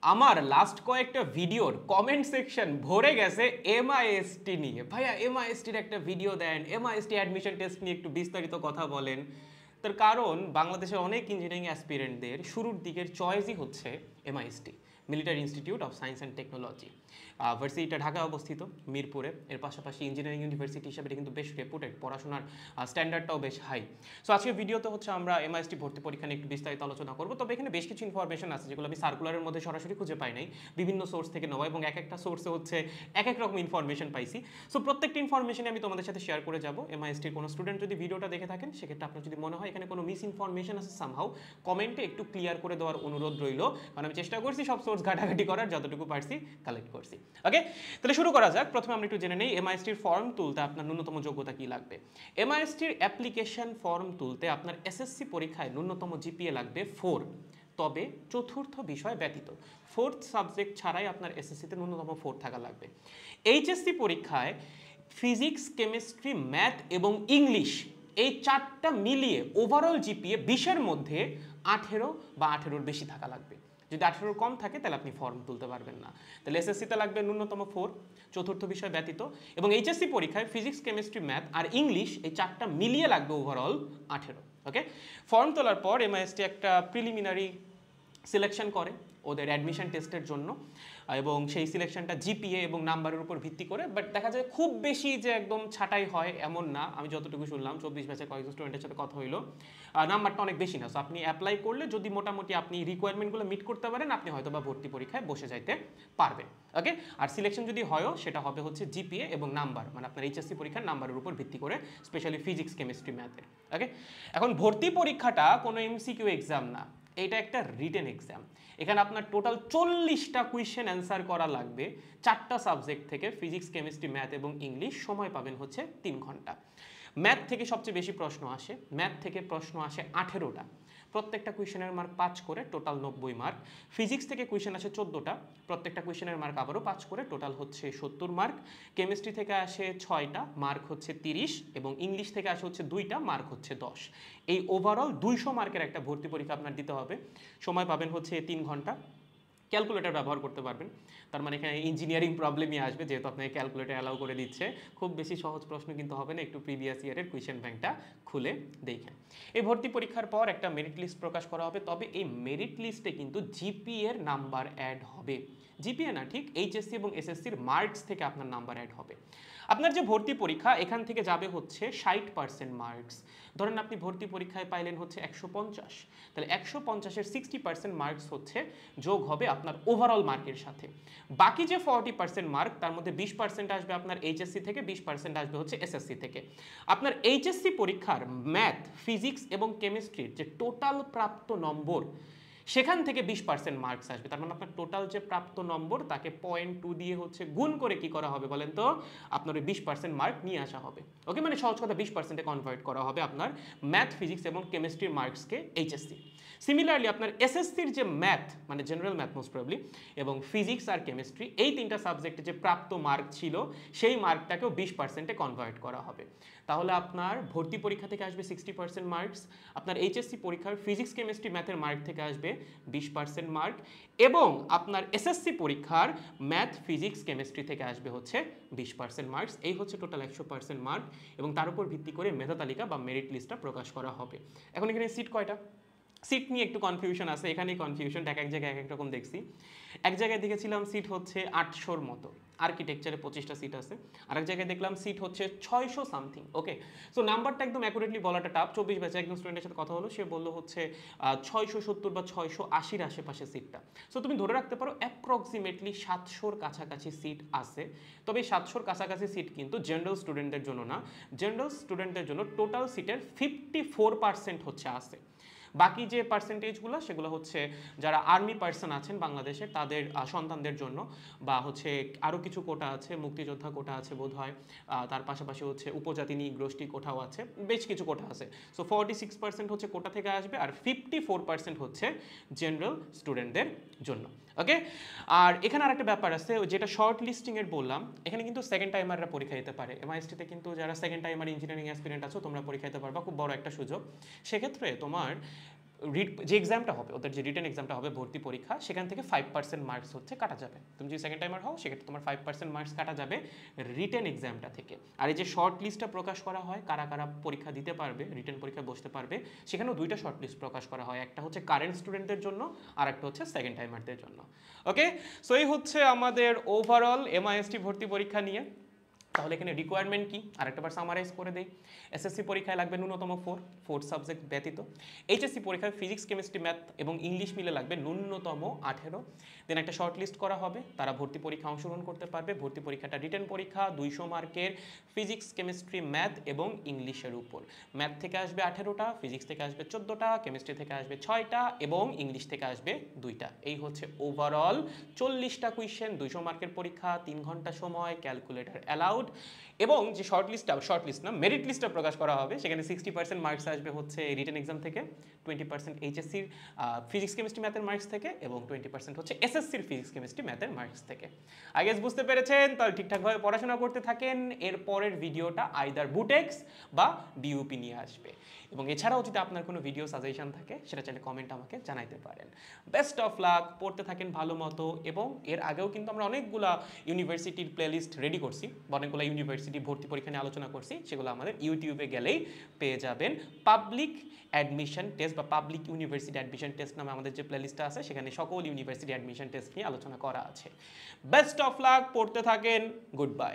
আমার লাস্ট কয়েকটা ভিডিওর কমেন্ট সেকশন ভরে গেছে এমআইএসটি নিয়ে। ভাইয়া এমআইএসটির একটা ভিডিও দেন, এমআইএসটি অ্যাডমিশন টেস্ট নিয়ে একটু বিস্তারিত কথা বলেন। তার কারণ বাংলাদেশের অনেক ইঞ্জিনিয়ারিং অ্যাসপিরেন্টদের শুরুর দিকের চয়েসই হচ্ছে MIST, Military Institute of Science and Technology. ভার্সিটিটা ঢাকায় অবস্থিত, মিরপুরে। এর পাশাপাশি ইঞ্জিনিয়ারিং ইউনিভার্সিটি হিসেবে এটা কিন্তু বেশ রেপুটেড, পড়াশোনার স্ট্যান্ডার্ডটাও বেশ হাই। সো আজকের ভিডিওতে হচ্ছে আমরা এমআইএসটি ভর্তি পরীক্ষা নিয়ে একটু বিস্তারিত আলোচনা করবো। তবে এখানে বেশ কিছু ইনফরমেশন আছে যেগুলো আমি সার্কুলারের মধ্যে সরাসরি খুঁজে পাই নাই, বিভিন্ন সোর্স থেকে নেওয়া, এবং এক একটা সোর্সে হচ্ছে এক এক রকম ইনফরমেশন পাইছি। সো প্রত্যেকটা ইনফরমেশনে আমি তোমাদের সাথে শেয়ার করে যাবো। এমআইএসটির কোনো স্টুডেন্ট যদি ভিডিওটা দেখে থাকেন, সেক্ষেত্রে আপনার যদি মনে হয় এখানে কোনো মিস ইনফরমেশন আছে সামহাউ, কমেন্টে একটু ক্লিয়ার করে দেওয়ার অনুরোধ রইল, কারণ আমি চেষ্টা করছি সব সোর্স ঘাটাঘাটি করার, যতটুকু পারছি কালেক্ট করছি। ওকে, তাহলে শুরু করা যাক। প্রথমে আমরা একটু জেনে নেই এমআইএসটির ফর্ম তুলতে আপনার ন্যূনতম যোগ্যতা কি লাগবে। এমআইএসটির অ্যাপ্লিকেশন ফর্ম তুলতে আপনার এসএসসি পরীক্ষায় ন্যূনতম জিপিএ লাগবে 4, তবে চতুর্থ বিষয় ব্যতীত। ফোর্থ সাবজেক্ট ছাড়াই আপনার এসএসসিতে ন্যূনতম 4 থাকা লাগবে। এইচএসসি পরীক্ষায় ফিজিক্স, কেমিস্ট্রি, ম্যাথ এবং ইংলিশ এই চারটা মিলিয়ে ওভারঅল জিপিএ 20-এর মধ্যে 18 বা 18-র বেশি থাকা লাগবে। যদি 18-র কম থাকে তাহলে আপনি ফর্ম তুলতে পারবেন না। তাহলে এসএসসিতে লাগবে ন্যূনতম 4, চতুর্থ বিষয় ব্যতীত, এবং এইচএসসি পরীক্ষায় ফিজিক্স, কেমিস্ট্রি, ম্যাথ আর ইংলিশ এই চারটা মিলিয়ে লাগবে ওভারঅল 18। ওকে, ফর্ম তোলার পর এমআইএসটি একটা প্রিলিমিনারি সিলেকশন করে ওদের অ্যাডমিশন টেস্টের জন্য, এবং সেই সিলেকশনটা জিপিএ এবং নাম্বারের উপর ভিত্তি করে। বাট দেখা যায় খুব বেশি যে একদম ছাঁটাই হয় এমন না। আমি যতটুকু শুনলাম 24 ব্যাচের কয়েকজন স্টুডেন্টের সাথে কথা হইলো, নাম্বারটা অনেক বেশি না। সো আপনি অ্যাপ্লাই করলে যদি মোটামুটি আপনি রিকোয়ারমেন্টগুলো মিট করতে পারেন, আপনি হয়তো বা ভর্তি পরীক্ষায় বসে যাইতে পারবেন। ওকে, আর সিলেকশন যদি হয়ও সেটা হবে হচ্ছে জিপিএ এবং নাম্বার, মানে আপনার এইচএসসি পরীক্ষার নাম্বারের উপর ভিত্তি করে, স্পেশালি ফিজিক্স, কেমিস্ট্রি, ম্যাথের। ওকে, এখন ভর্তি পরীক্ষাটা কোনো এমসিকিউ এক্সাম না, এটা একটা রিটেন এক্সাম। এখানে আপনার টোটাল 40টা কোয়েশ্চেন অ্যান্সার করা লাগবে 4টা সাবজেক্ট থেকে, ফিজিক্স, কেমিস্ট্রি, ম্যাথ এবং ইংলিশ। সময় পাবেন হচ্ছে 3 ঘন্টা। ম্যাথ থেকে সবচেয়ে বেশি প্রশ্ন আসে, ম্যাথ থেকে প্রশ্ন আসে 18টা, প্রত্যেকটা কোয়েশ্চেনের মার্ক 5 করে, টোটাল 90 মার্ক। ফিজিক্স থেকে কোয়েশ্চেন আসে 14টা, প্রত্যেকটা কোয়েশ্চেনের মার্ক আবারও 5 করে, টোটাল হচ্ছে 70 মার্ক। কেমিস্ট্রি থেকে আসে 6টা, মার্ক হচ্ছে 30, এবং ইংলিশ থেকে আসে হচ্ছে 2টা, মার্ক হচ্ছে 10। এই ওভারঅল 200 মার্কের একটা ভর্তি পরীক্ষা আপনার দিতে হবে। সময় পাবেন হচ্ছে 3 ঘন্টা। ক্যালকুলেটর ব্যবহার করতে পারবেন, তার মানে এখানে ইঞ্জিনিয়ারিং প্রবলেমই আসবে, যেহেতু আপনাকে ক্যালকুলেটর অ্যালাউ করে দিচ্ছে। খুব বেশি সহজ প্রশ্ন কিন্তু হবে না, একটু প্রিভিয়াস ইয়ারের কোয়েশ্চেন ব্যাংকটা খুলে দেখেন। এই ভর্তি পরীক্ষার পর একটা মেরিট লিস্ট প্রকাশ করা হবে, তবে এই মেরিট লিস্টে কিন্তু জিপিএর নাম্বার অ্যাড হবে। জিপিএ না, ঠিক এইচএসসি এবং এসএসসির মার্কস থেকে আপনার নাম্বার অ্যাড হবে। আপনার যে ভর্তি পরীক্ষা, এখান থেকে যাবে হচ্ছে 60% মার্কস। ধরেন আপনি ভর্তি পরীক্ষায় পাইলেন হচ্ছে 150, তাহলে 150-এর 60% মার্কস হচ্ছে যোগ হবে আপনার ওভারঅল মার্কের সাথে। বাকি যে 40% মার্ক, তার মধ্যে 20% আসবে আপনার এইচএসসি থেকে, 20% আসবে হচ্ছে এসএসসি থেকে। আপনার এইচএসসি পরীক্ষার ম্যাথ, ফিজিক্স এবং কেমিস্ট্রির যে টোটাল প্রাপ্ত নম্বর, সেখান থেকে 20% মার্কস আসবে। তার মানে আপনার টোটাল যে প্রাপ্ত নম্বর, তাকে 0.2 দিয়ে হচ্ছে গুণ করে কি করা হবে বলেন তো, আপনার ওই 20% মার্ক নিয়ে আসা হবে। ওকে, মানে সহজ কথা 20%-এ কনভার্ট করা হবে আপনার ম্যাথ, ফিজিক্স এবং কেমিস্ট্রির মার্কসকে এইচএসসি। সিমিলারলি আপনার এসএসসির যে ম্যাথ, মানে জেনারেল ম্যাথ মোস্ট প্রবলি, এবং ফিজিক্স আর কেমিস্ট্রি, এই 3টা সাবজেক্টে যে প্রাপ্ত মার্ক ছিল, সেই মার্কটাকেও 20%-এ কনভার্ট করা হবে। তাহলে আপনার ভর্তি পরীক্ষা থেকে আসবে 60% মার্কস, আপনার এইচএসসি পরীক্ষার ফিজিক্স, কেমিস্ট্রি, ম্যাথের মার্ক থেকে আসবে 20% মার্ক, এবং আপনার এসএসসি পরীক্ষার ম্যাথ, ফিজিক্স, কেমিস্ট্রি থেকে আসবে হচ্ছে 20% মার্কস। এই হচ্ছে টোটাল 100% মার্ক, এবং তার উপর ভিত্তি করে মেধা তালিকা বা মেরিট লিস্টটা প্রকাশ করা হবে। এখন এখানে সিট কয়টা, সিট নিয়ে একটু কনফিউশন আছে, এখানেই কনফিউশন, এক জায়গায় এক এক রকম দেখছি। এক জায়গায় দেখেছিলাম সিট হচ্ছে 800-র মতো, আর্কিটেকচারে 25টা সিট আছে। আরেক জায়গায় দেখলাম সিট হচ্ছে 600 সামথিং। ওকে, সো নাম্বারটা একদম অ্যাকুরেটলি বলাটা টাফ। 24 ব্যাচে একজন স্টুডেন্টের সাথে কথা হলো, সে বললো হচ্ছে 670 বা 680-র আশেপাশে সিটটা। সো তুমি ধরে রাখতে পারো অ্যাপ্রক্সিমেটলি 700-র কাছাকাছি সিট আছে। তবে এই 700-র কাছাকাছি সিট কিন্তু জেনারেল স্টুডেন্টদের জন্য না, জেনারেল স্টুডেন্টদের জন্য টোটাল সিটের 54% হচ্ছে আছে। বাকি যে পার্সেন্টেজগুলো, সেগুলো হচ্ছে যারা আর্মি পার্সন আছেন বাংলাদেশে, তাদের সন্তানদের জন্য, বা হচ্ছে আরও কিছু কোটা আছে, মুক্তিযোদ্ধা কোটা আছে বোধ হয়, তার পাশাপাশি হচ্ছে উপজাতি গোষ্ঠী কোটাও আছে, বেশ কিছু কোটা আছে। সো 46% হচ্ছে কোটা থেকে আসবে, আর 54% হচ্ছে জেনারেল স্টুডেন্টদের জন্য। ওকে, আর এখানে আরেকটা ব্যাপার আছে, যেটা শর্ট লিস্টিংয়ের বললাম, এখানে কিন্তু সেকেন্ড টাইমাররা পরীক্ষা দিতে পারে। এমআইএসটিতে কিন্তু যারা সেকেন্ড টাইমার ইঞ্জিনিয়ারিং অ্যাসপিরেন্ট আছো, তোমরা পরীক্ষা দিতে পারবা, খুব বড় একটা সুযোগ। সেক্ষেত্রে তোমার যে এক্সামটা হবে, ওদের যে রিটেন এক্সামটা হবে ভর্তি পরীক্ষা, সেখান থেকে 5% মার্কস হচ্ছে কাটা যাবে। তুমি যদি সেকেন্ড টাইমার হও সেক্ষেত্রে তোমার 5% মার্কস কাটা যাবে রিটেন এক্সামটা থেকে। আর এই যে শর্ট লিস্টটা প্রকাশ করা হয় কারা কারা পরীক্ষা দিতে পারবে, রিটেন পরীক্ষা বসতে পারবে, সেখানেও দুইটা শর্ট লিস্ট প্রকাশ করা হয়, একটা হচ্ছে কারেন্ট স্টুডেন্টদের জন্য আর একটা হচ্ছে সেকেন্ড টাইমারদের জন্য। ওকে, সো এই হচ্ছে আমাদের ওভারঅল এমআইএসটি ভর্তি পরীক্ষা নিয়ে। তাহলে এখানে রিকোয়ারমেন্ট কি আরেকটাবার সামারাইজ করে দেই। এসএসসি পরীক্ষায় লাগবে ন্যূনতম 4 সাবজেক্ট ব্যতীত। এইচএসসি পরীক্ষায় ফিজিক্স, কেমিস্ট্রি, ম্যাথ এবং ইংলিশ মিলে লাগবে ন্যূনতম 18। দেন একটা শর্ট লিস্ট করা হবে, তারা ভর্তি পরীক্ষা অংশগ্রহণ করতে পারবে। ভর্তি পরীক্ষাটা রিটেন পরীক্ষা 200 মার্কের ফিজিক্স, কেমিস্ট্রি, ম্যাথ এবং ইংলিশের উপর। ম্যাথ থেকে আসবে 18টা, ফিজিক্স থেকে আসবে 14টা, কেমিস্ট্রি থেকে আসবে 6টা এবং ইংলিশ থেকে আসবে 2টা। এই হচ্ছে ওভারঅল 40টা কুয়েশ্চেন, 200 মার্কের পরীক্ষা, 3 ঘন্টা সময়, ক্যালকুলেটর অ্যালাউড। এবং যে শর্ট লিস্ট না মেরিট লিস্টটা প্রকাশ করা হবে, সেখানে 60% মার্কস আসবে হচ্ছে রিটেন এক্সাম থেকে, 20% এইচএসসির ফিজিক্স, কেমিস্ট্রি, ম্যাথের মার্কস থেকে এবং 20% হচ্ছে এসএসসির ফিজিক্স, কেমিস্ট্রি, ম্যাথের মার্কস থেকে। আই গেস বুঝতে পেরেছেন, তাহলে ঠিকঠাকভাবে পড়াশোনা করতে থাকেন। এর পরের ভিডিওটা আইদার বুটেক্স বা বিউপি নিয়ে আসবে। এবং এছাড়াও যদি আপনার কোনো ভিডিও সাজেশন থাকে সেটা চাইলে কমেন্ট আমাকে জানাইতে পারেন। বেস্ট অফ লাক, পড়তে থাকেন ভালো মতো। এবং এর আগেও কিন্তু আমরা অনেকগুলা ইউনিভার্সিটির প্লেলিস্ট রেডি করছি, অনেকগুলো ইউনিভার্সিটি ভর্তি পরীক্ষা নিয়ে আলোচনা করছি, সেগুলো আমাদের ইউটিউবে গেলেই পেয়ে যাবেন। পাবলিক অ্যাডমিশন টেস্ট বা পাবলিক ইউনিভার্সিটি অ্যাডমিশন টেস্ট নামে আমাদের যে প্লেলিস্টটা আছে, সেখানে সকল ইউনিভার্সিটি অ্যাডমিশন টেস্ট নিয়ে আলোচনা করা আছে। বেস্ট অফ লাক, পড়তে থাকেন, গুড বাই।